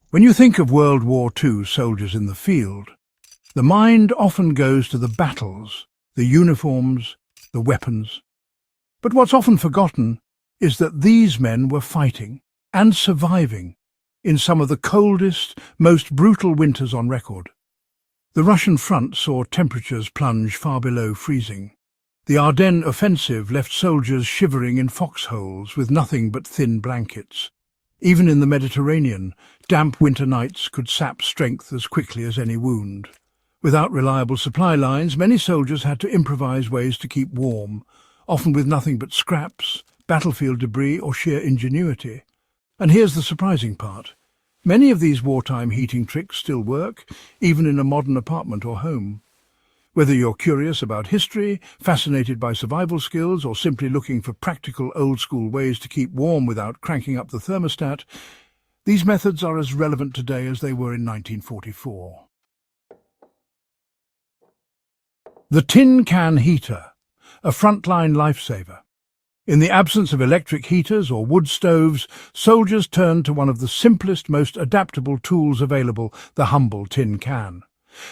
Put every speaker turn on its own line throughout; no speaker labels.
When you think of World War II soldiers in the field, the mind often goes to the battles, the uniforms, the weapons. But what's often forgotten is that these men were fighting and surviving in some of the coldest, most brutal winters on record. The Russian front saw temperatures plunge far below freezing. The Ardennes offensive left soldiers shivering in foxholes with nothing but thin blankets. Even in the Mediterranean, damp winter nights could sap strength as quickly as any wound. Without reliable supply lines, many soldiers had to improvise ways to keep warm, often with nothing but scraps, battlefield debris, or sheer ingenuity. And here's the surprising part. Many of these wartime heating tricks still work, even in a modern apartment or home. Whether you're curious about history, fascinated by survival skills, or simply looking for practical old-school ways to keep warm without cranking up the thermostat, these methods are as relevant today as they were in 1944. The tin can heater, a frontline lifesaver. In the absence of electric heaters or wood stoves, soldiers turned to one of the simplest, most adaptable tools available, the humble tin can.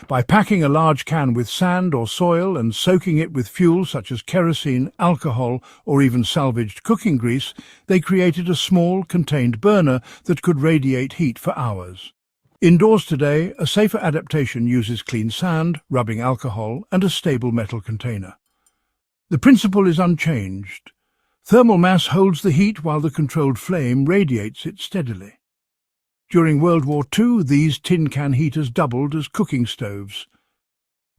By packing a large can with sand or soil and soaking it with fuel such as kerosene, alcohol, or even salvaged cooking grease, they created a small, contained burner that could radiate heat for hours. Indoors today, a safer adaptation uses clean sand, rubbing alcohol, and a stable metal container. The principle is unchanged. Thermal mass holds the heat while the controlled flame radiates it steadily. During World War II, these tin can heaters doubled as cooking stoves,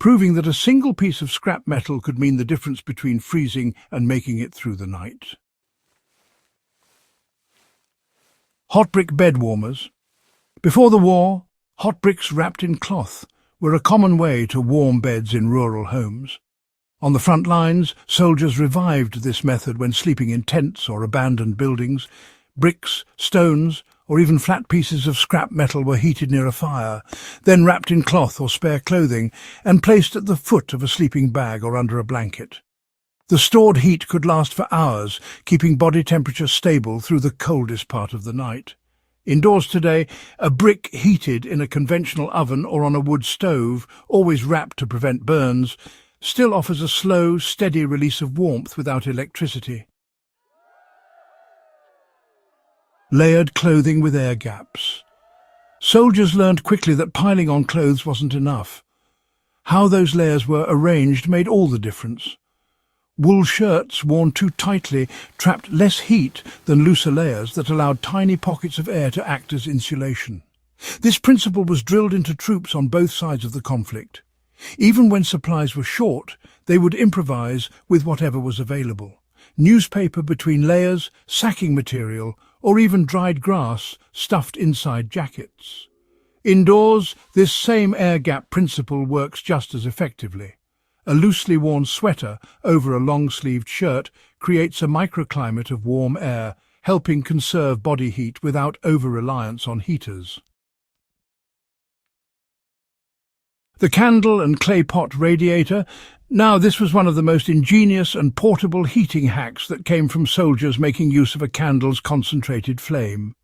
proving that a single piece of scrap metal could mean the difference between freezing and making it through the night. Hot brick bed warmers. Before the war, hot bricks wrapped in cloth were a common way to warm beds in rural homes. On the front lines, soldiers revived this method when sleeping in tents or abandoned buildings. Bricks, stones, or even flat pieces of scrap metal were heated near a fire, then wrapped in cloth or spare clothing and placed at the foot of a sleeping bag or under a blanket. The stored heat could last for hours, keeping body temperature stable through the coldest part of the night. Indoors today, a brick heated in a conventional oven or on a wood stove, always wrapped to prevent burns, still offers a slow, steady release of warmth without electricity. Layered clothing with air gaps. Soldiers learned quickly that piling on clothes wasn't enough. How those layers were arranged made all the difference. Wool shirts worn too tightly trapped less heat than looser layers that allowed tiny pockets of air to act as insulation. This principle was drilled into troops on both sides of the conflict. Even when supplies were short, they would improvise with whatever was available. Newspaper between layers, sacking material, or even dried grass stuffed inside jackets. Indoors, this same air gap principle works just as effectively. A loosely worn sweater over a long-sleeved shirt creates a microclimate of warm air, helping conserve body heat without over-reliance on heaters. The candle and clay pot radiator. Now, this was one of the most ingenious and portable heating hacks that came from soldiers making use of a candle's concentrated flame.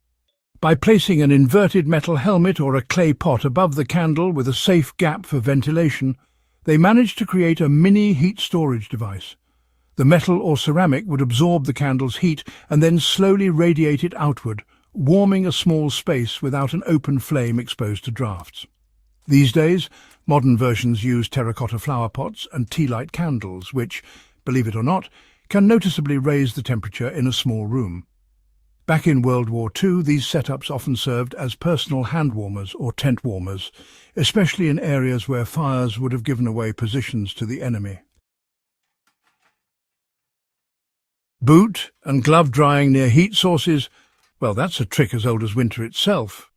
By placing an inverted metal helmet or a clay pot above the candle with a safe gap for ventilation, they managed to create a mini heat storage device. The metal or ceramic would absorb the candle's heat and then slowly radiate it outward, warming a small space without an open flame exposed to drafts. These days, modern versions use terracotta flower pots and tea-light candles, which, believe it or not, can noticeably raise the temperature in a small room. Back in World War II, these setups often served as personal hand warmers or tent warmers, especially in areas where fires would have given away positions to the enemy. Boot and glove drying near heat sources, well, that's a trick as old as winter itself.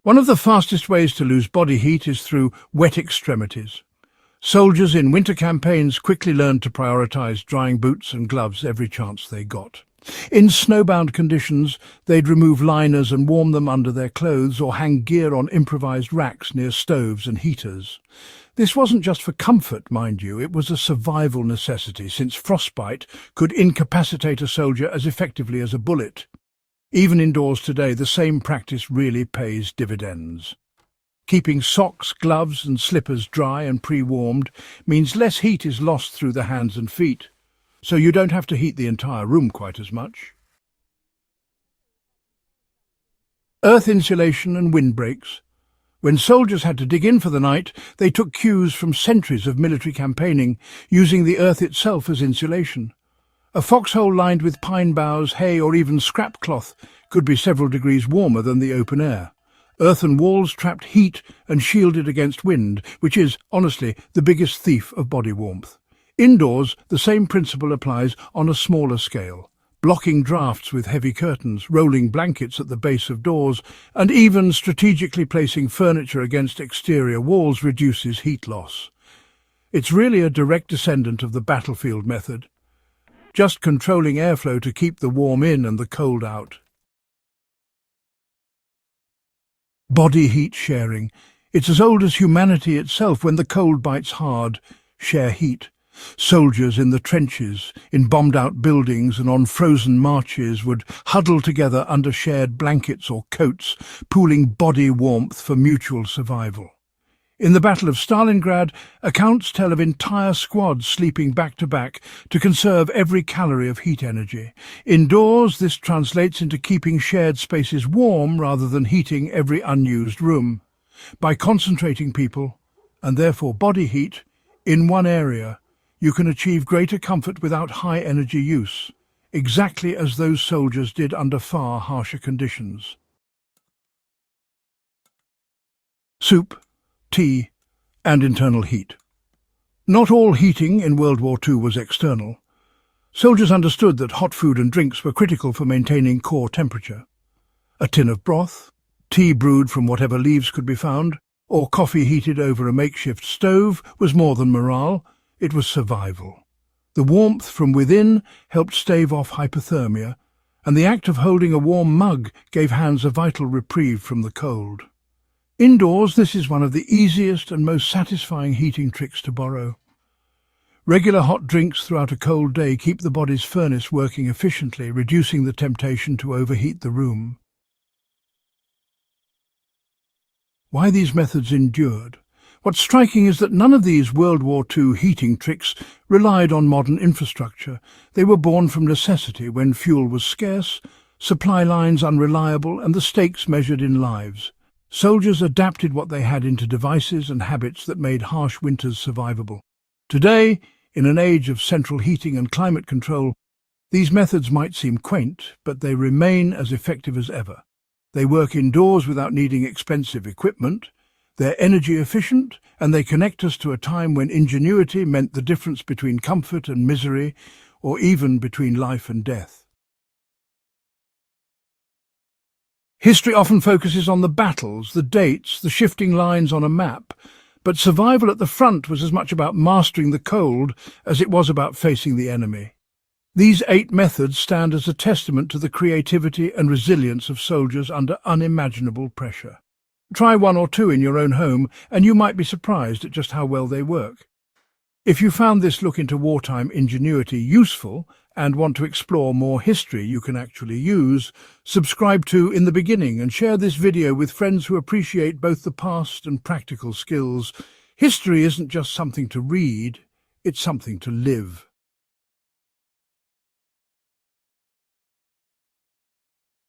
One of the fastest ways to lose body heat is through wet extremities. Soldiers in winter campaigns quickly learned to prioritize drying boots and gloves every chance they got. In snowbound conditions, they'd remove liners and warm them under their clothes or hang gear on improvised racks near stoves and heaters. This wasn't just for comfort, mind you, it was a survival necessity, since frostbite could incapacitate a soldier as effectively as a bullet. Even indoors today, the same practice really pays dividends. Keeping socks, gloves and slippers dry and pre-warmed means less heat is lost through the hands and feet, so you don't have to heat the entire room quite as much. Earth insulation and windbreaks. When soldiers had to dig in for the night, they took cues from centuries of military campaigning, using the earth itself as insulation. A foxhole lined with pine boughs, hay or even scrap cloth could be several degrees warmer than the open air. Earthen walls trapped heat and shielded against wind, which is, honestly, the biggest thief of body warmth. Indoors, the same principle applies on a smaller scale. Blocking drafts with heavy curtains, rolling blankets at the base of doors, and even strategically placing furniture against exterior walls reduces heat loss. It's really a direct descendant of the battlefield method, just controlling airflow to keep the warm in and the cold out. Body heat sharing. It's as old as humanity itself. When the cold bites hard, share heat. Soldiers in the trenches, in bombed-out buildings and on frozen marches would huddle together under shared blankets or coats, pooling body warmth for mutual survival. In the Battle of Stalingrad, accounts tell of entire squads sleeping back-to-back to conserve every calorie of heat energy. Indoors, this translates into keeping shared spaces warm rather than heating every unused room. By concentrating people, and therefore body heat, in one area, you can achieve greater comfort without high energy use, exactly as those soldiers did under far harsher conditions. Soup, tea, and internal heat. Not all heating in World War II was external. Soldiers understood that hot food and drinks were critical for maintaining core temperature. A tin of broth, tea brewed from whatever leaves could be found, or coffee heated over a makeshift stove was more than morale, it was survival. The warmth from within helped stave off hypothermia, and the act of holding a warm mug gave hands a vital reprieve from the cold. Indoors, this is one of the easiest and most satisfying heating tricks to borrow. Regular hot drinks throughout a cold day keep the body's furnace working efficiently, reducing the temptation to overheat the room. Why these methods endured? What's striking is that none of these World War II heating tricks relied on modern infrastructure. They were born from necessity when fuel was scarce, supply lines unreliable, and the stakes measured in lives. Soldiers adapted what they had into devices and habits that made harsh winters survivable. Today, in an age of central heating and climate control, these methods might seem quaint, but they remain as effective as ever. They work indoors without needing expensive equipment, they're energy efficient, and they connect us to a time when ingenuity meant the difference between comfort and misery, or even between life and death. History often focuses on the battles, the dates, the shifting lines on a map, but survival at the front was as much about mastering the cold as it was about facing the enemy. These 8 methods stand as a testament to the creativity and resilience of soldiers under unimaginable pressure. Try 1 or 2 in your own home, and you might be surprised at just how well they work. If you found this look into wartime ingenuity useful and want to explore more history you can actually use, subscribe to In the Beginning and share this video with friends who appreciate both the past and practical skills. History isn't just something to read, it's something to live.